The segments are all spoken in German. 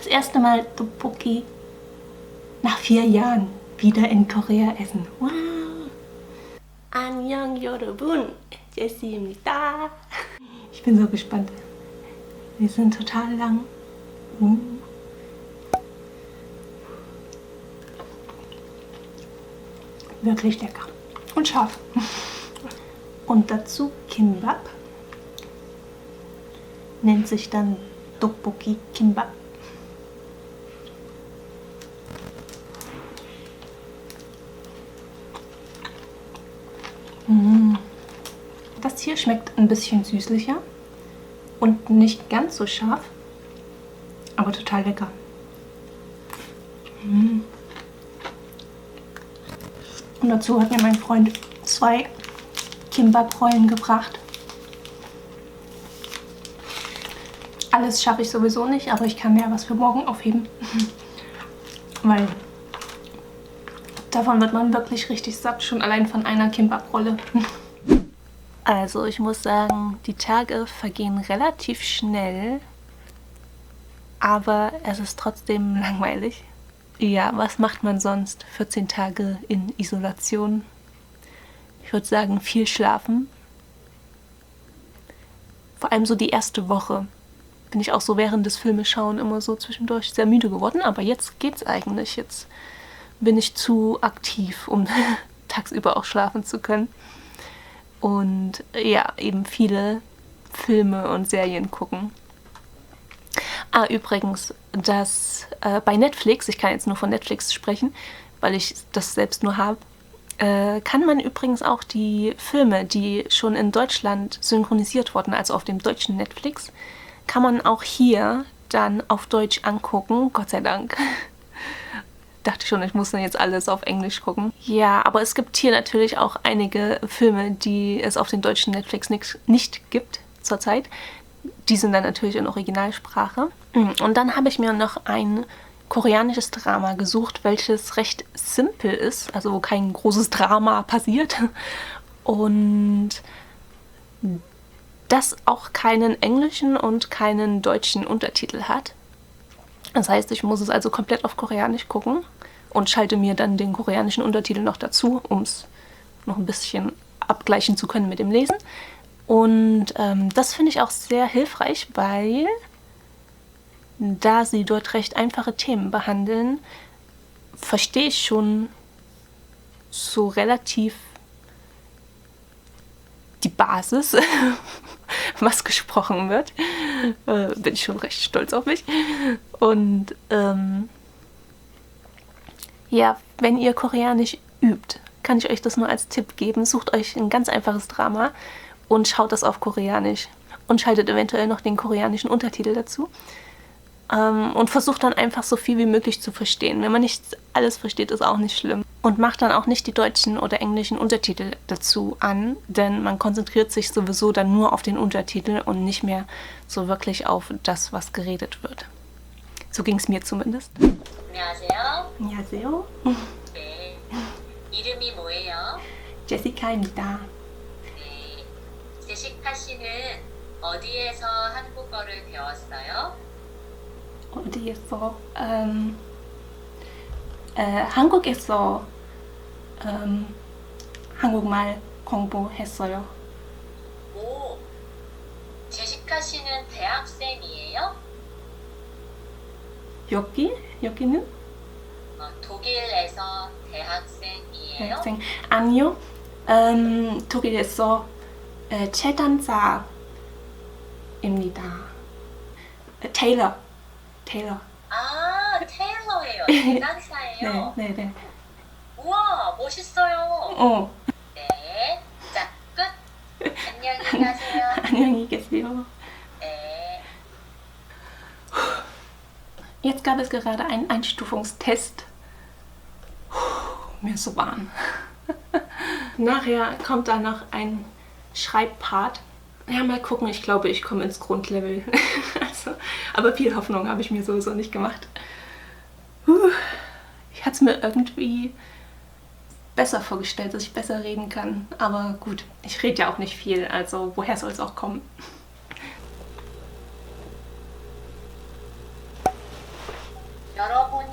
erste Mal Tteokbokki nach 4 Jahren wieder in Korea essen. Wow! Annyeong 여러분, Jessie입니다. Ich bin so gespannt. Wir sind total lang. Wirklich lecker. Und scharf. Und dazu Kimbap. Nennt sich dann Tteokbokki Kimbap. Das hier schmeckt ein bisschen süßlicher und nicht ganz so scharf, aber total lecker. Und dazu hat mir mein Freund 2 Kimbap-Rollen gebracht. Alles schaffe ich sowieso nicht, aber ich kann mir was für morgen aufheben. Weil davon wird man wirklich richtig satt, schon allein von einer Kimbap-Rolle. Also ich muss sagen, die Tage vergehen relativ schnell, aber es ist trotzdem langweilig. Ja, was macht man sonst 14 Tage in Isolation? Ich würde sagen, viel schlafen. Vor allem so die erste Woche bin ich auch so während des Filmeschauen immer so zwischendurch sehr müde geworden, aber jetzt geht's eigentlich. Jetzt bin ich zu aktiv, um tagsüber auch schlafen zu können. Und ja, eben viele Filme und Serien gucken. Ah, übrigens, dass bei Netflix, ich kann jetzt nur von Netflix sprechen, weil ich das selbst nur habe, kann man übrigens auch die Filme, die schon in Deutschland synchronisiert wurden, also auf dem deutschen Netflix, kann man auch hier dann auf Deutsch angucken, Gott sei Dank. Dachte schon, ich muss dann jetzt alles auf Englisch gucken. Ja, aber es gibt hier natürlich auch einige Filme, die es auf dem deutschen Netflix nicht gibt zurzeit. Die sind dann natürlich in Originalsprache. Und dann habe ich mir noch ein koreanisches Drama gesucht, welches recht simpel ist, also wo kein großes Drama passiert. Und das auch keinen englischen und keinen deutschen Untertitel hat. Das heißt, ich muss es also komplett auf Koreanisch gucken und schalte mir dann den koreanischen Untertitel noch dazu, um es noch ein bisschen abgleichen zu können mit dem Lesen. Und das finde ich auch sehr hilfreich, weil da sie dort recht einfache Themen behandeln, verstehe ich schon so relativ die Basis, was gesprochen wird. Bin ich schon recht stolz auf mich. Und ja, wenn ihr Koreanisch übt, kann ich euch das nur als Tipp geben. Sucht euch ein ganz einfaches Drama und schaut das auf Koreanisch. Und schaltet eventuell noch den koreanischen Untertitel dazu. Und versucht dann einfach so viel wie möglich zu verstehen. Wenn man nicht alles versteht, ist auch nicht schlimm. Und macht dann auch nicht die deutschen oder englischen Untertitel dazu an, denn man konzentriert sich sowieso dann nur auf den Untertitel und nicht mehr so wirklich auf das, was geredet wird. So ging es mir zumindest. 안녕하세요. 안녕하세요. 네. 이름이 뭐예요? 제시카입니다. 네. 제시카 씨는 어디에서 한국어를 배웠어요? 어디에서? 한국에서 한국말 공부했어요. 오. 제시카 씨는 대학생이에요? 여기는? 독일에서 대학생이에요? 대학생. 아니요. 독일에서 재단사입니다. 테일러. 아, 테일러예요. 대단사예요. 네. 우와, 멋있어요. 네. 자, 끝. 안녕히 가세요. 안녕히 계세요. 네. Jetzt gab es gerade einen Einstufungstest. Mir ist so warm. Nachher kommt da noch ein Schreibpart. Ja, mal gucken. Ich glaube, ich komme ins Grundlevel. Also, aber viel Hoffnung habe ich mir sowieso nicht gemacht. Ich hatte es mir irgendwie besser vorgestellt, dass ich besser reden kann. Aber gut, ich rede ja auch nicht viel, also woher soll es auch kommen?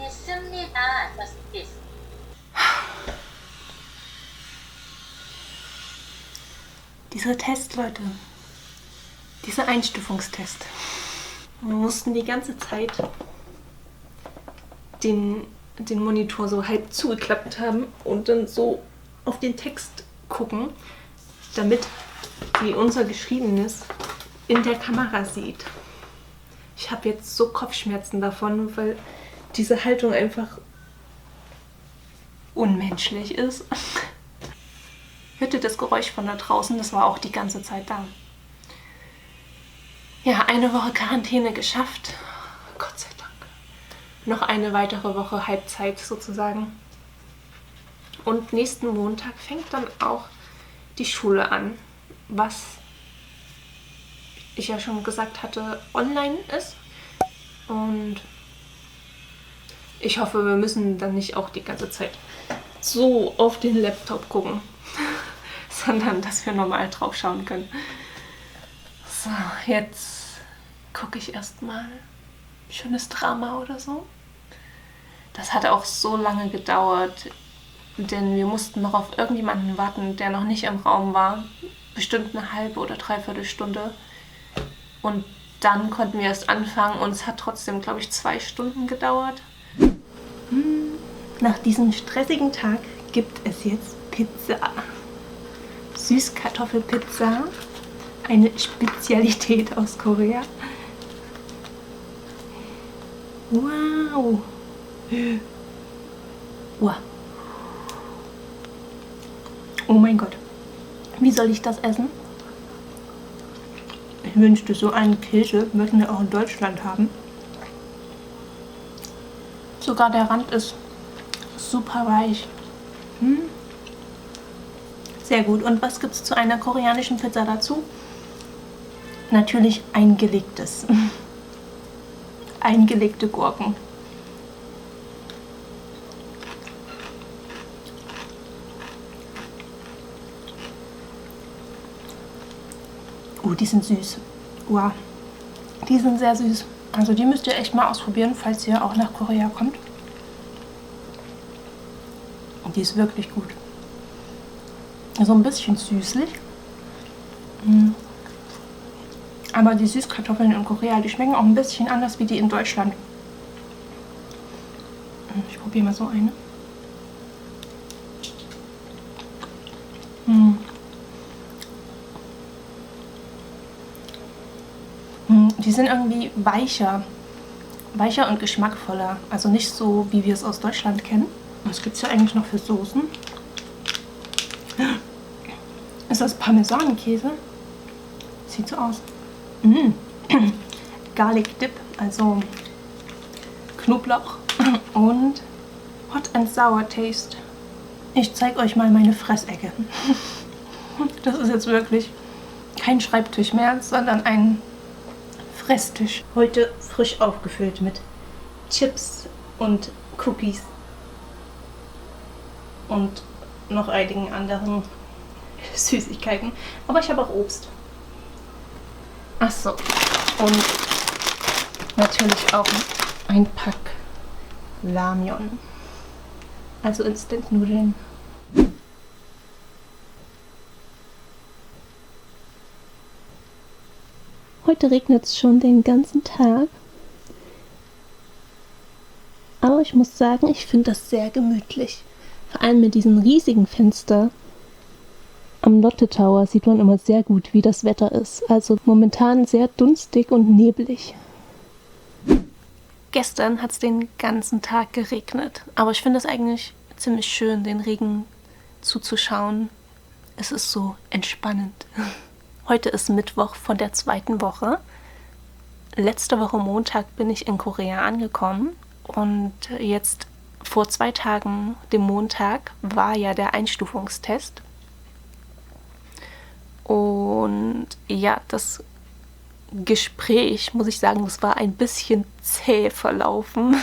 했습니다. Just this. Dieser Test, Leute. Dieser Einstufungstest. Wir mussten die ganze Zeit den Monitor so halb zugeklappt haben und dann so auf den Text gucken, damit die unser Geschriebenes in der Kamera sieht. Ich habe jetzt so Kopfschmerzen davon, weil diese Haltung einfach unmenschlich ist. Hört ihr das Geräusch von da draußen? Das war auch die ganze Zeit da. Ja, eine Woche Quarantäne geschafft. Gott sei Dank. Noch eine weitere Woche Halbzeit sozusagen. Und nächsten Montag fängt dann auch die Schule an, was ich ja schon gesagt hatte, online ist. Und ich hoffe, wir müssen dann nicht auch die ganze Zeit so auf den Laptop gucken, sondern dass wir normal drauf schauen können. So, jetzt gucke ich erstmal ein schönes Drama oder so. Das hat auch so lange gedauert, denn wir mussten noch auf irgendjemanden warten, der noch nicht im Raum war. Bestimmt eine halbe oder dreiviertel Stunde. Und dann konnten wir erst anfangen und es hat trotzdem, glaube ich, 2 Stunden gedauert. Nach diesem stressigen Tag gibt es jetzt Pizza. Süßkartoffelpizza. Eine Spezialität aus Korea. Wow. Wow. Oh mein Gott. Wie soll ich das essen? Ich wünschte, so einen Käse würden wir auch in Deutschland haben. Sogar der Rand ist super weich. Sehr gut. Und was gibt es zu einer koreanischen Pizza dazu? Natürlich eingelegtes. Eingelegte Gurken. Die sind süß. Wow. Die sind sehr süß. Also die müsst ihr echt mal ausprobieren, falls ihr auch nach Korea kommt. Die ist wirklich gut. So ein bisschen süßlich. Aber die Süßkartoffeln in Korea, die schmecken auch ein bisschen anders wie die in Deutschland. Ich probiere mal so eine. Die sind irgendwie weicher und geschmackvoller. Also nicht so, wie wir es aus Deutschland kennen. Was gibt es ja eigentlich noch für Soßen? Ist das Parmesankäse? Sieht so aus. Garlic Dip, also Knoblauch und Hot and Sour Taste. Ich zeige euch mal meine Fressecke. Das ist jetzt wirklich kein Schreibtisch mehr, sondern ein Fresstisch. Heute frisch aufgefüllt mit Chips und Cookies und noch einigen anderen Süßigkeiten. Aber ich habe auch Obst. Achso. Und natürlich auch ein Pack Ramyeon. Also Instant-Nudeln. Heute regnet es schon den ganzen Tag. Aber ich muss sagen, ich finde das sehr gemütlich. Vor allem mit diesem riesigen Fenster am Lotte Tower sieht man immer sehr gut, wie das Wetter ist. Also momentan sehr dunstig und neblig. Gestern hat es den ganzen Tag geregnet. Aber ich finde es eigentlich ziemlich schön, den Regen zuzuschauen. Es ist so entspannend. Heute ist Mittwoch von der 2. Woche. Letzte Woche Montag bin ich in Korea angekommen. Und jetzt vor 2 Tagen, dem Montag, war ja der Einstufungstest. Und ja, das Gespräch, muss ich sagen, das war ein bisschen zäh verlaufen.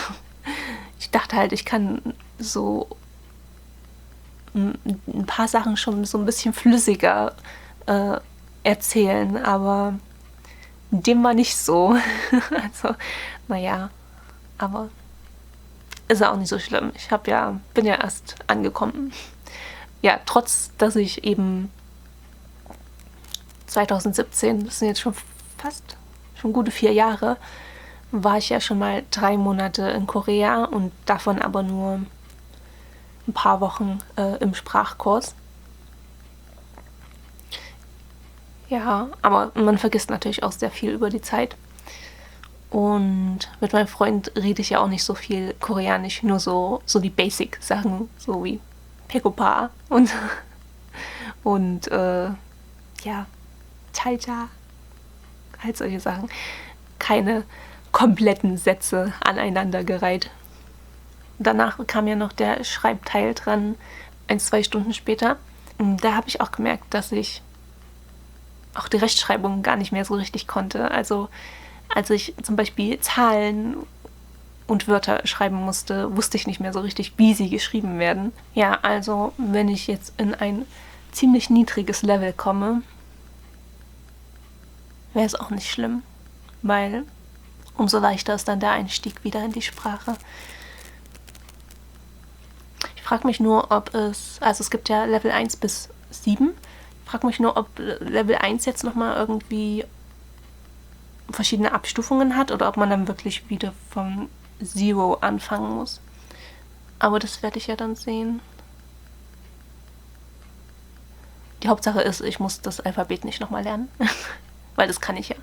Ich dachte halt, ich kann so ein paar Sachen schon so ein bisschen flüssiger erzählen, aber dem war nicht so. Also, naja, aber ist ja auch nicht so schlimm. Bin ja erst angekommen. Ja, trotz, dass ich eben 2017, das sind jetzt schon gute 4 Jahre, war ich ja schon mal 3 Monate in Korea und davon aber nur ein paar Wochen im Sprachkurs. Ja, aber man vergisst natürlich auch sehr viel über die Zeit. Und mit meinem Freund rede ich ja auch nicht so viel Koreanisch, nur so die Basic-Sachen, so wie Pekopa und ja, Chaija, halt solche Sachen. Keine kompletten Sätze aneinandergereiht. Danach kam ja noch der Schreibteil dran, 1-2 Stunden später. Und da habe ich auch gemerkt, dass ich auch die Rechtschreibung gar nicht mehr so richtig konnte. Also als ich zum Beispiel Zahlen und Wörter schreiben musste, wusste ich nicht mehr so richtig, wie sie geschrieben werden. Ja, also wenn ich jetzt in ein ziemlich niedriges Level komme, wäre es auch nicht schlimm, weil umso leichter ist dann der Einstieg wieder in die Sprache. Ich frage mich nur, es gibt ja Level 1 bis 7. Ich frage mich nur, ob Level 1 jetzt nochmal irgendwie verschiedene Abstufungen hat oder ob man dann wirklich wieder vom Zero anfangen muss. Aber das werde ich ja dann sehen. Die Hauptsache ist, ich muss das Alphabet nicht nochmal lernen, weil das kann ich ja.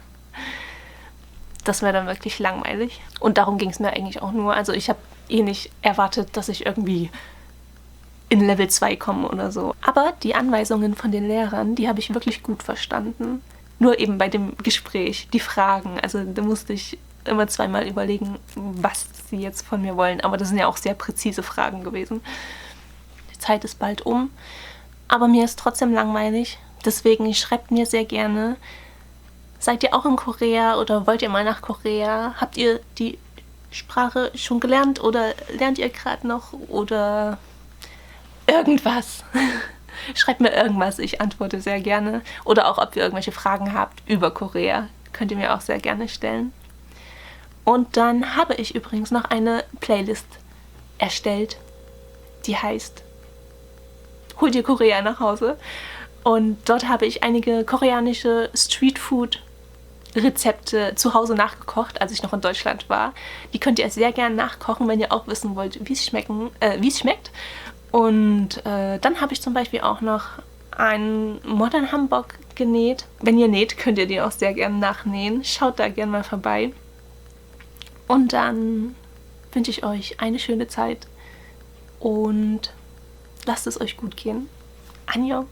Das wäre dann wirklich langweilig. Und darum ging es mir eigentlich auch nur. Also ich habe nicht erwartet, dass ich irgendwie in Level 2 komme oder so. Aber die Anweisungen von den Lehrern, die habe ich wirklich gut verstanden. Nur eben bei dem Gespräch, die Fragen. Also da musste ich immer zweimal überlegen, was sie jetzt von mir wollen. Aber das sind ja auch sehr präzise Fragen gewesen. Die Zeit ist bald um. Aber mir ist trotzdem langweilig. Deswegen schreibt mir sehr gerne. Seid ihr auch in Korea oder wollt ihr mal nach Korea? Habt ihr die Sprache schon gelernt oder lernt ihr gerade noch? Oder irgendwas. Schreibt mir irgendwas, ich antworte sehr gerne. Oder auch, ob ihr irgendwelche Fragen habt über Korea. Könnt ihr mir auch sehr gerne stellen. Und dann habe ich übrigens noch eine Playlist erstellt, die heißt Hol dir Korea nach Hause. Und dort habe ich einige koreanische Streetfood-Rezepte zu Hause nachgekocht, als ich noch in Deutschland war. Die könnt ihr sehr gerne nachkochen, wenn ihr auch wissen wollt, wie es schmeckt. Und dann habe ich zum Beispiel auch noch einen Modern Hanbok genäht. Wenn ihr näht, könnt ihr den auch sehr gerne nachnähen. Schaut da gerne mal vorbei. Und dann wünsche ich euch eine schöne Zeit und lasst es euch gut gehen. Annyeong!